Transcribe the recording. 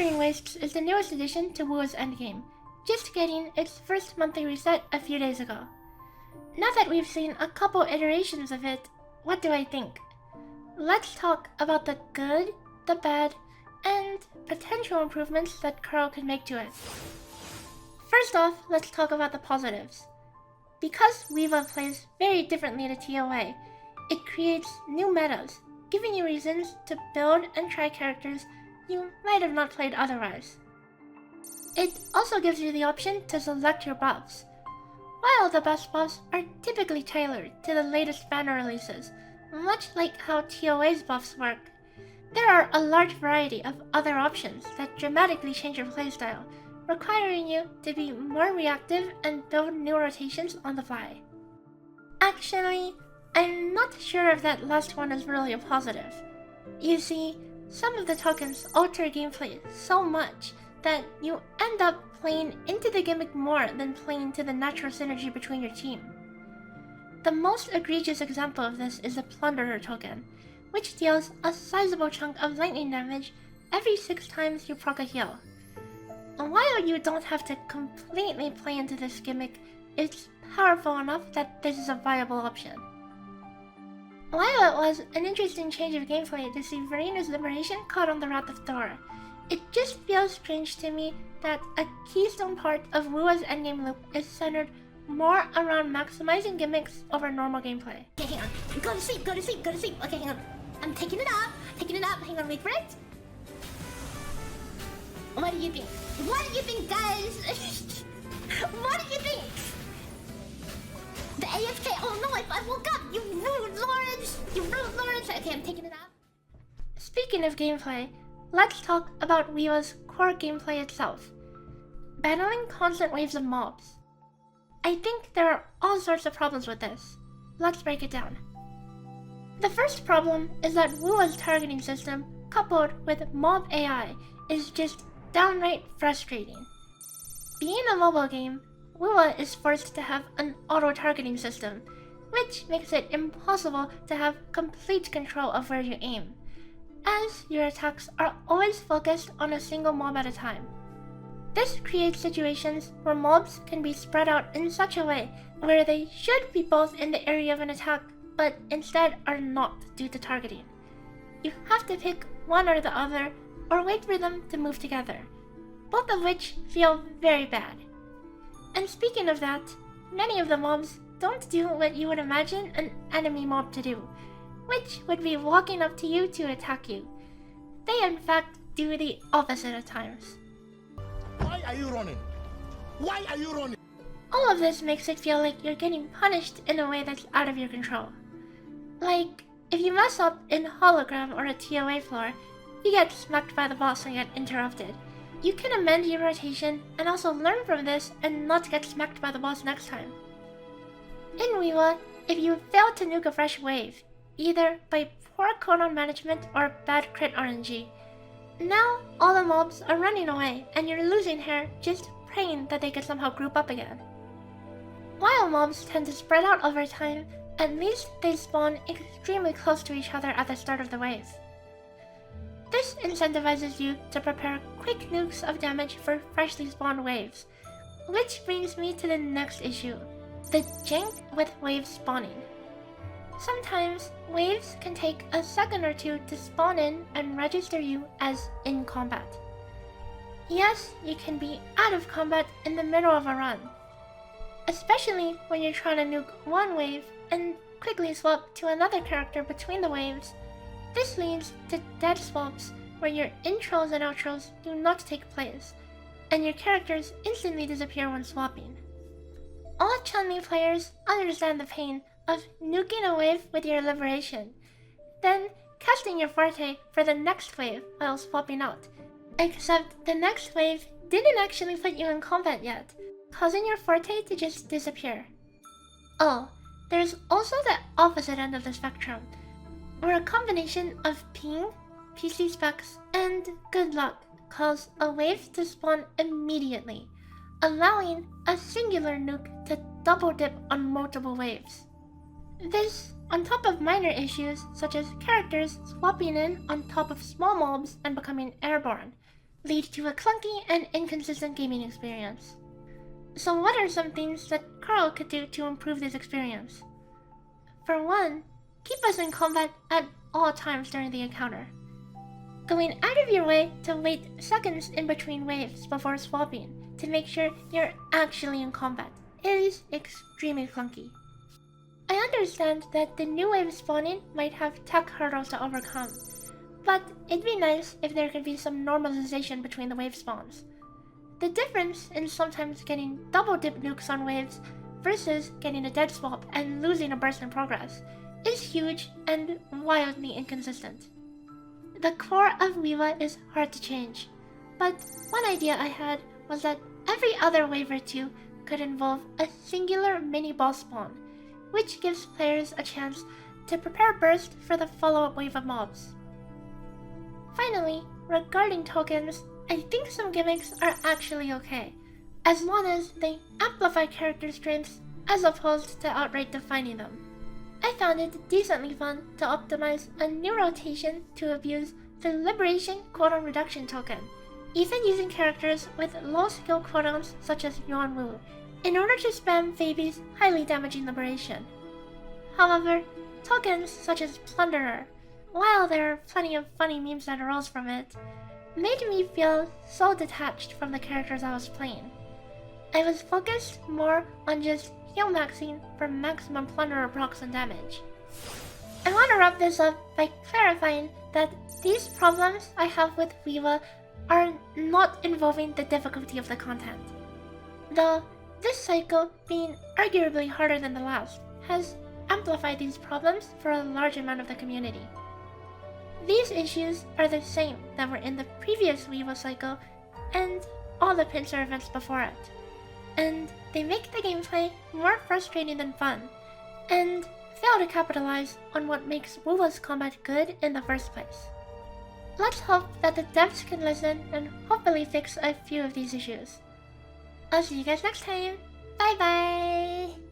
Whimpering Wastes is the newest addition to Whiwa's endgame, just getting its first monthly reset a few days ago. Now that we've seen a couple iterations of it, what do I think? Let's talk about the good, the bad, and potential improvements that Kuro could make to it. First off, let's talk about the positives. Because Whiwa plays very differently to TOA, it creates new metas, giving you reasons to build and try characters you might have not played otherwise. It also gives you the option to select your buffs. While the best buffs are typically tailored to the latest banner releases, much like how TOA's buffs work, there are a large variety of other options that dramatically change your playstyle, requiring you to be more reactive and build new rotations on the fly. Actually, I'm not sure if that last one is really a positive. You see, some of the tokens alter gameplay so much that you end up playing into the gimmick more than playing to the natural synergy between your team. The most egregious example of this is the Plunderer token, which deals a sizable chunk of lightning damage every 6 times you proc a heal. While you don't have to completely play into this gimmick, it's powerful enough that this is a viable option. While it was an interesting change of gameplay to see Verena's liberation caught on the Wrath of Thor, it just feels strange to me that a keystone part of Whiwa's endgame loop is centered more around maximizing gimmicks over normal gameplay. Okay, hang on. Go to sleep, go to sleep, go to sleep. Okay, hang on. I'm taking it up, hang on, wait for it. What do you think? What do you think, guys? What do you think? The AFK, oh no, I woke up! You rude Lawrence! You rude Lawrence! Okay, I'm taking it out. Speaking of gameplay, let's talk about Whiwa's core gameplay itself. Battling constant waves of mobs. I think there are all sorts of problems with this. Let's break it down. The first problem is that Whiwa's targeting system, coupled with mob AI, is just downright frustrating. Being a mobile game, Whiwa is forced to have an auto-targeting system, which makes it impossible to have complete control of where you aim, as your attacks are always focused on a single mob at a time. This creates situations where mobs can be spread out in such a way where they should be both in the area of an attack, but instead are not due to targeting. You have to pick one or the other, or wait for them to move together, both of which feel very bad. And speaking of that, many of the mobs don't do what you would imagine an enemy mob to do, which would be walking up to you to attack you. They in fact do the opposite at times. Why are you running? Why are you running? All of this makes it feel like you're getting punished in a way that's out of your control. Like, if you mess up in Hologram or a TOA floor, you get smacked by the boss and get interrupted. You can amend your rotation and also learn from this and not get smacked by the boss next time. In Whiwa, if you fail to nuke a fresh wave, either by poor cooldown management or bad crit RNG, now all the mobs are running away and you're losing hair just praying that they could somehow group up again. While mobs tend to spread out over time, at least they spawn extremely close to each other at the start of the wave. This incentivizes you to prepare quick nukes of damage for freshly spawned waves, which brings me to the next issue, the jank with wave spawning. Sometimes, waves can take a second or two to spawn in and register you as in combat. Yes, you can be out of combat in the middle of a run, especially when you're trying to nuke one wave and quickly swap to another character between the waves. This leads to dead swaps where your intros and outros do not take place, and your characters instantly disappear when swapping. All Chun-Li players understand the pain of nuking a wave with your liberation, then casting your forte for the next wave while swapping out, except the next wave didn't actually put you in combat yet, causing your forte to just disappear. Oh, there's also the opposite end of the spectrum, where a combination of ping, PC specs, and good luck cause a wave to spawn immediately, allowing a singular nuke to double dip on multiple waves. This, on top of minor issues such as characters swapping in on top of small mobs and becoming airborne, lead to a clunky and inconsistent gaming experience. So what are some things that Carl could do to improve this experience? For one, keep us in combat at all times during the encounter. Going out of your way to wait seconds in between waves before swapping to make sure you're actually in combat is extremely clunky. I understand that the new wave spawning might have tech hurdles to overcome, but it'd be nice if there could be some normalization between the wave spawns. The difference in sometimes getting double dip nukes on waves versus getting a dead swap and losing a burst in progress is huge and wildly inconsistent. The core of Whiwa is hard to change, but one idea I had was that every other wave or two could involve a singular mini-boss spawn, which gives players a chance to prepare burst for the follow-up wave of mobs. Finally, regarding tokens, I think some gimmicks are actually okay, as long as they amplify character strengths as opposed to outright defining them. I found it decently fun to optimize a new rotation to abuse the Liberation cooldown reduction token, even using characters with low skill cooldowns such as Yuanwu, in order to spam Phoebe's highly damaging Liberation. However, tokens such as Plunderer, while there are plenty of funny memes that arose from it, made me feel so detached from the characters I was playing. I was focused more on just heal maxing for maximum Plunderer procs and damage. I want to wrap this up by clarifying that these problems I have with Whiwa are not involving the difficulty of the content. Though this cycle, being arguably harder than the last, has amplified these problems for a large amount of the community. These issues are the same that were in the previous Whiwa cycle and all the pincer events before it, and they make the gameplay more frustrating than fun, and fail to capitalize on what makes Whiwa's combat good in the first place. Let's hope that the devs can listen and hopefully fix a few of these issues. I'll see you guys next time. Bye bye!